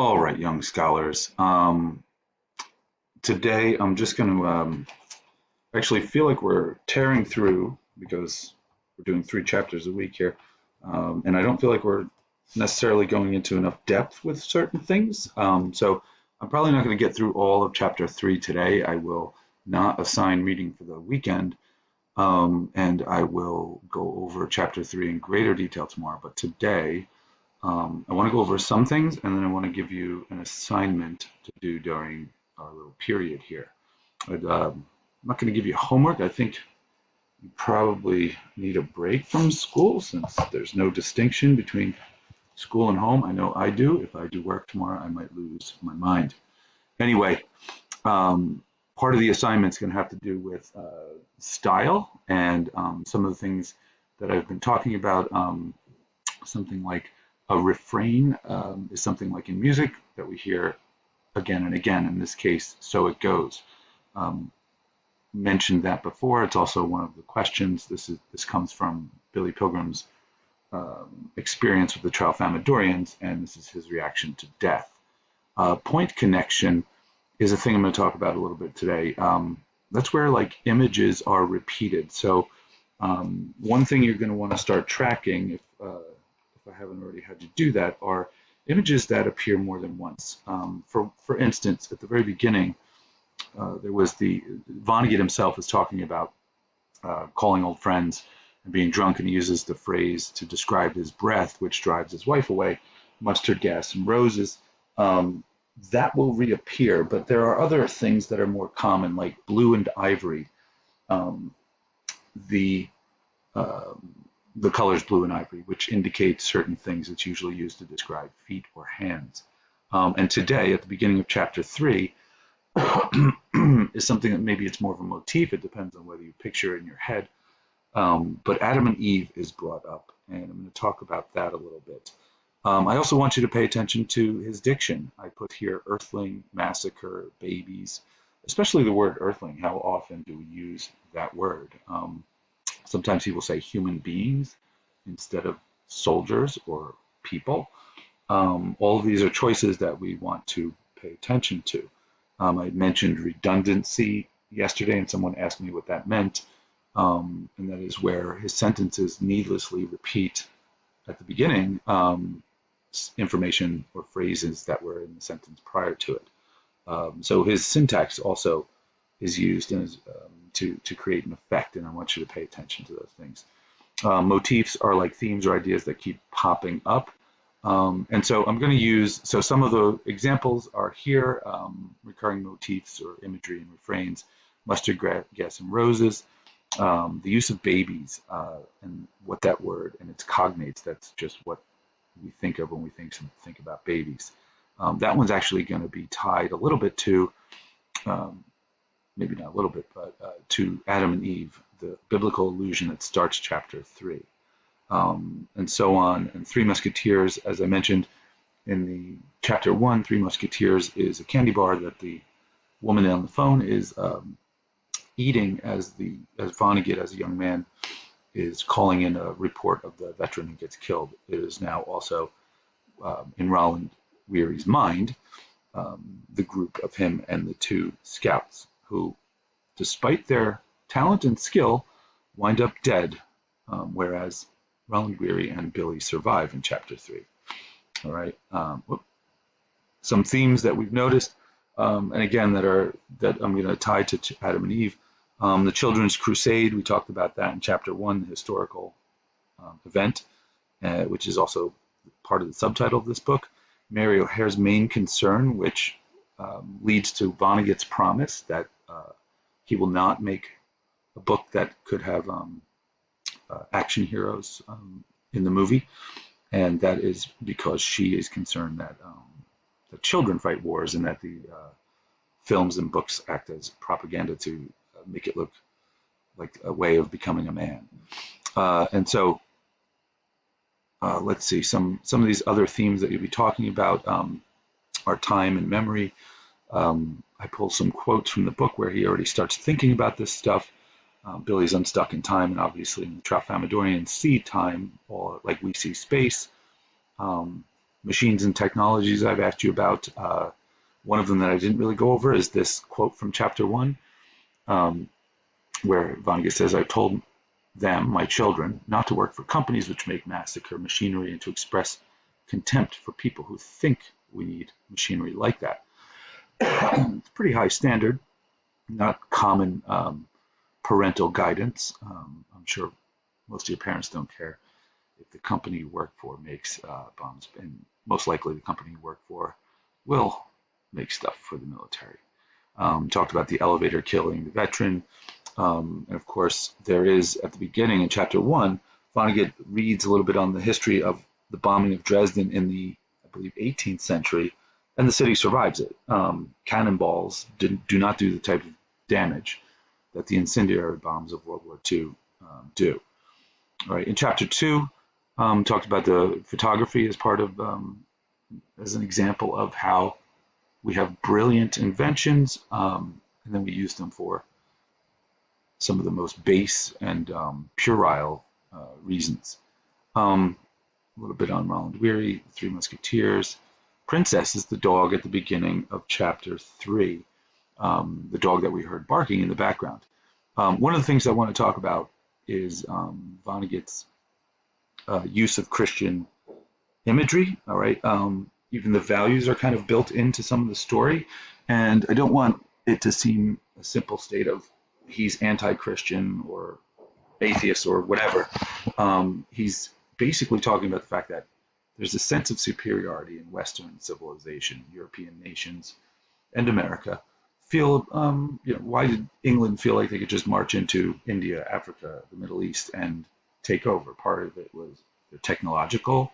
All right, young scholars. Today I'm just going to actually feel like we're tearing through because we're doing 3 chapters a week here. And I don't feel like we're necessarily going into enough depth with certain things. So I'm probably not going to get through all of chapter 3 today. I will not assign reading for the weekend. And I will go over chapter 3 in greater detail tomorrow. But today, I want to go over some things, and then I want to give you an assignment to do during our little period here. I'm not going to give you homework. I think you probably need a break from school since there's no distinction between school and home. I know I do. If I do work tomorrow, I might lose my mind. Anyway, part of the assignment is going to have to do with style and some of the things that I've been talking about. Something like a refrain is something like in music that we hear again and again. In this case, so it goes. Um, Mentioned that before. It's also one of the questions. This comes from Billy Pilgrim's experience with the Tralfamadorians, and this is his reaction to death. Point connection is a thing I'm going to talk about a little bit today. That's where like images are repeated. So one thing you're going to want to start tracking, if I haven't already had to do that, are images that appear more than once. For instance, at the very beginning, there was Vonnegut himself is talking about calling old friends and being drunk, and he uses the phrase to describe his breath, which drives his wife away, mustard gas and roses. That will reappear, but there are other things that are more common, like blue and ivory. Um, the the colors blue and ivory, which indicates certain things. It's usually used to describe feet or hands. And today, at the beginning of chapter 3, is something that maybe it's more of a motif. It depends on whether you picture it in your head. But Adam and Eve is brought up, and I'm going to talk about that a little bit. I also want you to pay attention to his diction. I put here earthling, massacre, babies, especially the word earthling. How often do we use that word? Sometimes he will say human beings instead of soldiers or people. All of these are choices that we want to pay attention to. I mentioned redundancy yesterday, and someone asked me what that meant. And that is where his sentences needlessly repeat at the beginning information or phrases that were in the sentence prior to it. So his syntax also is used to create an effect, and I want you to pay attention to those things. Motifs are like themes or ideas that keep popping up. And so I'm going to use, so some of the examples are here, recurring motifs or imagery and refrains, mustard gas and roses, the use of babies and what that word and its cognates, that's just what we think of when we think about babies. That one's actually going to be tied a little bit to, maybe not a little bit, but to Adam and Eve, the biblical allusion that starts chapter 3. And so on. And Three Musketeers, as I mentioned in the chapter 1, Three Musketeers is a candy bar that the woman on the phone is eating as Vonnegut, as a young man, is calling in a report of the veteran who gets killed. It is now also in Roland Weary's mind, the group of him and the 2 scouts who, despite their talent and skill, wind up dead, whereas Roland Weary and Billy survive in chapter 3. All right. Some themes that we've noticed, and again that I'm going to tie to Adam and Eve. The Children's Crusade, we talked about that in chapter 1, the historical event, which is also part of the subtitle of this book. Mary O'Hare's main concern, which leads to Vonnegut's promise that he will not make a book that could have action heroes in the movie, and that is because she is concerned that children fight wars and that the films and books act as propaganda to make it look like a way of becoming a man. And so let's see, some of these other themes that you'll be talking about are time and memory. I pull some quotes from the book where he already starts thinking about this stuff. Billy's unstuck in time, and obviously in the Tralfamadorians see time, or like we see space. machines and technologies I've asked you about. One of them that I didn't really go over is this quote from chapter 1, um, where Vonnegut says, "I've told them, my children, not to work for companies which make massacre machinery and to express contempt for people who think we need machinery like that." It's a pretty high standard, not common parental guidance. I'm sure most of your parents don't care if the company you work for makes bombs, and most likely the company you work for will make stuff for the military. Talked about the elevator killing the veteran. And of course, there is at the beginning in chapter 1, Vonnegut reads a little bit on the history of the bombing of Dresden in the, I believe, 18th century, and the city survives it. Cannonballs do not do the type of damage that the incendiary bombs of World War II do. All right. In chapter 2, talked about the photography as part of, as an example of how we have brilliant inventions, and then we use them for some of the most base and puerile reasons. A little bit on Roland Weary, The Three Musketeers. Princess is the dog at the beginning of chapter 3, the dog that we heard barking in the background. One of the things I want to talk about is Vonnegut's use of Christian imagery. All right, even the values are kind of built into some of the story, and I don't want it to seem a simple state of he's anti-Christian or atheist or whatever. He's basically talking about the fact that there's a sense of superiority in Western civilization. European nations and America feel, why did England feel like they could just march into India, Africa, the Middle East, and take over? Part of it was the technological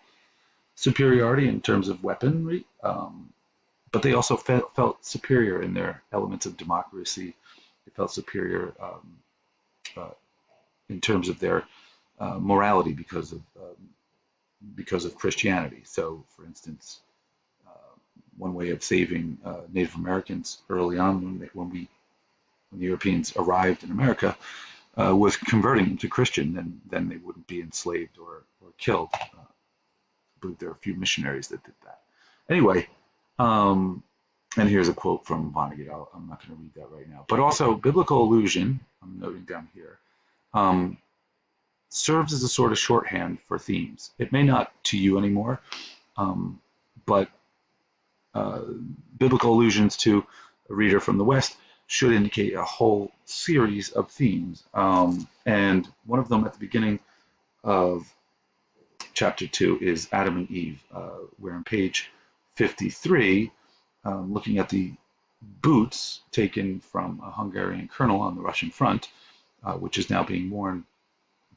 superiority in terms of weaponry, but they also felt superior in their elements of democracy. They felt superior in terms of their morality because of Christianity. So, for instance, one way of saving Native Americans early on, when the Europeans arrived in America, was converting them to Christian. Then they wouldn't be enslaved or killed. I believe there are a few missionaries that did that. Anyway, and here's a quote from Vonnegut. I'm not going to read that right now. But also, biblical allusion, I'm noting down here, serves as a sort of shorthand for themes. It may not to you anymore, but biblical allusions to a reader from the West should indicate a whole series of themes. And one of them at the beginning of chapter 2 is Adam and Eve, where on page 53, looking at the boots taken from a Hungarian colonel on the Russian front, which is now being worn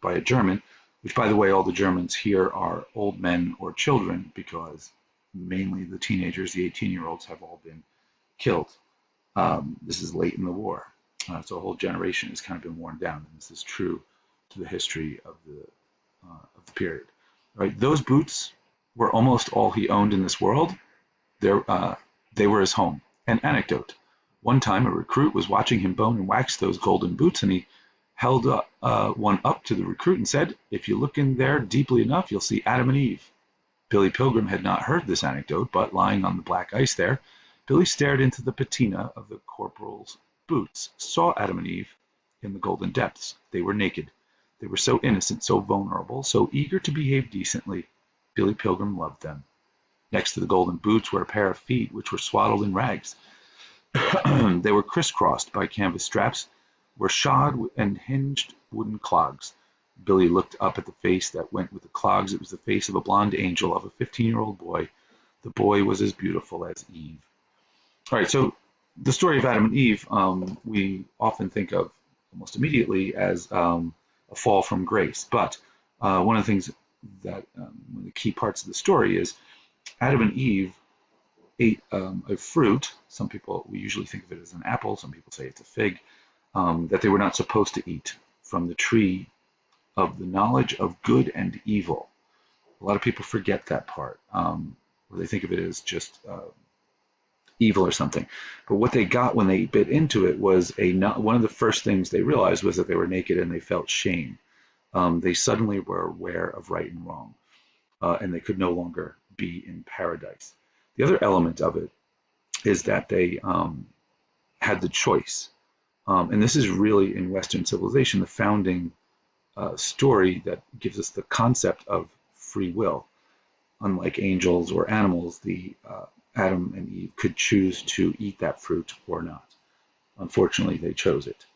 by a German, which, by the way, all the Germans here are old men or children because mainly the teenagers, the 18-year-olds, have all been killed. This is late in the war. So a whole generation has kind of been worn down, and this is true to the history of the period. Right? Those boots were almost all he owned in this world. They were his home. An anecdote. One time a recruit was watching him bone and wax those golden boots, and he held one up to the recruit and said, "If you look in there deeply enough, you'll see Adam and Eve." Billy Pilgrim had not heard this anecdote, but lying on the black ice there, Billy stared into the patina of the corporal's boots, saw Adam and Eve in the golden depths. They were naked. They were so innocent, so vulnerable, so eager to behave decently. Billy Pilgrim loved them. Next to the golden boots were a pair of feet which were swaddled in rags. They were crisscrossed by canvas straps, were shod and hinged wooden clogs. Billy looked up at the face that went with the clogs. It was the face of a blonde angel of a 15-year-old boy. The boy was as beautiful as Eve. All right, so the story of Adam and Eve, we often think of almost immediately as a fall from grace. But one of the things that, one of the key parts of the story is Adam and Eve ate a fruit. Some people, we usually think of it as an apple. Some people say it's a fig, that they were not supposed to eat from the tree of the knowledge of good and evil. A lot of people forget that part, or they think of it as just evil or something. But what they got when they bit into it was one of the first things they realized was that they were naked and they felt shame. They suddenly were aware of right and wrong, and they could no longer be in paradise. The other element of it is that they had the choice. And this is really in Western civilization, the founding story that gives us the concept of free will. Unlike angels or animals, the Adam and Eve could choose to eat that fruit or not. Unfortunately, they chose it,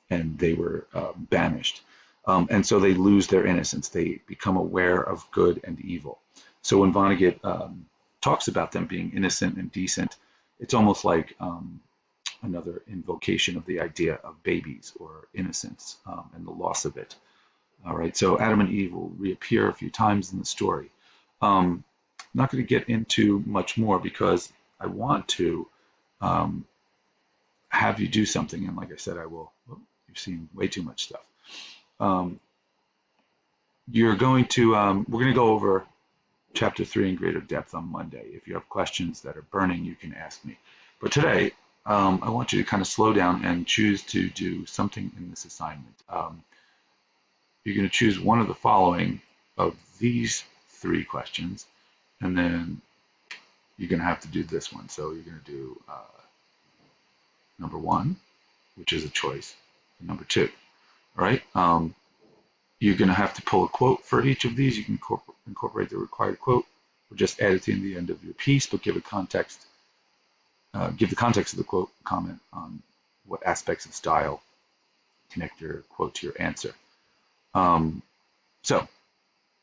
and they were banished. And so they lose their innocence. They become aware of good and evil. So when Vonnegut talks about them being innocent and decent, it's almost like another invocation of the idea of babies or innocence and the loss of it. All right, so Adam and Eve will reappear a few times in the story. I'm not going to get into much more because I want to have you do something, and like I said, I will. Oh, you've seen way too much stuff. We're going to go over chapter 3 in greater depth on Monday. If you have questions that are burning, you can ask me. But today, I want you to kind of slow down and choose to do something in this assignment. You're going to choose one of the following of these 3 questions, and then you're going to have to do this one. So you're going to do number 1, which is a choice, and number 2. All right. You're going to have to pull a quote for each of these. You can incorporate the required quote, or just add it to the end of your piece, but give a context. Give the context of the quote, comment on what aspects of style connect your quote to your answer. So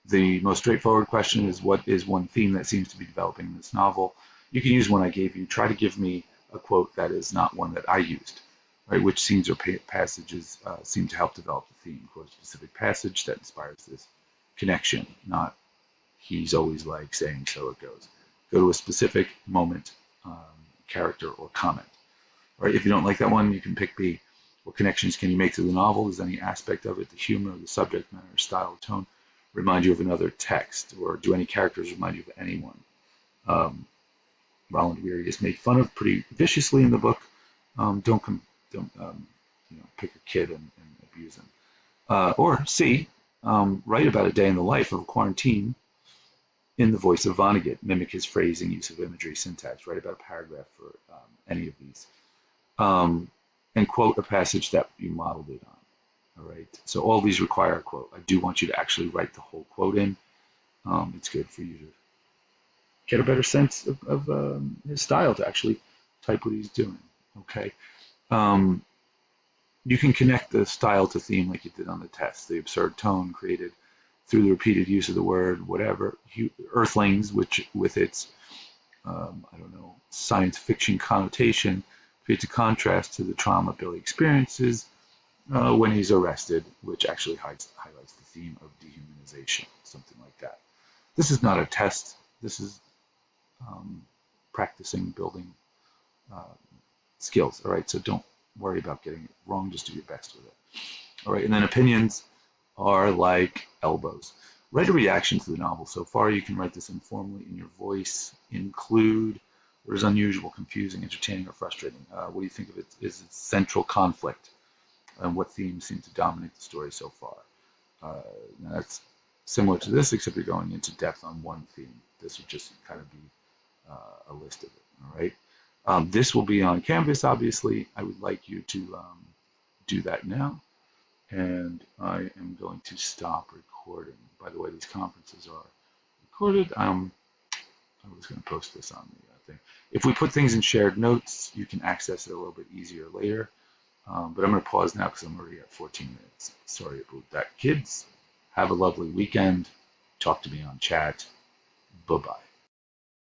the most straightforward question is, what is one theme that seems to be developing in this novel? You can use one I gave you. Try to give me a quote that is not one that I used. Right? Which scenes or passages seem to help develop the theme? Quote a specific passage that inspires this connection, not he's always like saying so it goes. Go to a specific moment, character, or comment. All right? If you don't like that one, you can pick B. What connections can you make to the novel? Does any aspect of it, the humor, the subject matter, style, tone, remind you of another text? Or do any characters remind you of anyone? Roland Weary is made fun of pretty viciously in the book. Don't pick a kid and abuse him. Or C, write about a day in the life of a quarantine in the voice of Vonnegut. Mimic his phrasing, use of imagery, syntax. Write about a paragraph for any of these. And quote a passage that you modeled it on. All right. So all these require a quote. I do want you to actually write the whole quote in. It's good for you to get a better sense of his style, to actually type what he's doing. Okay. You can connect the style to theme like you did on the test. The absurd tone created through the repeated use of the word, whatever. Earthlings, which with its, science fiction connotation, creates a contrast to the trauma Billy experiences when he's arrested, which actually highlights the theme of dehumanization, something like that. This is not a test. This is practicing building skills. All right, so don't worry about getting it wrong. Just do your best with it. All right, and then opinions are like elbows. Write a reaction to the novel. So far, you can write this informally in your voice. Include what is unusual, confusing, entertaining, or frustrating. What do you think of it? Is its central conflict? And what themes seem to dominate the story so far? Now that's similar to this, except you're going into depth on one theme. This would just kind of be a list of it. All right. This will be on Canvas, obviously. I would like you to do that now. And I am going to stop recording. By the way, these conferences are recorded. I was going to post this on the thing. If we put things in shared notes, you can access it a little bit easier later. But I'm going to pause now because I'm already at 14 minutes. Sorry about that, kids. Have a lovely weekend. Talk to me on chat. Bye-bye.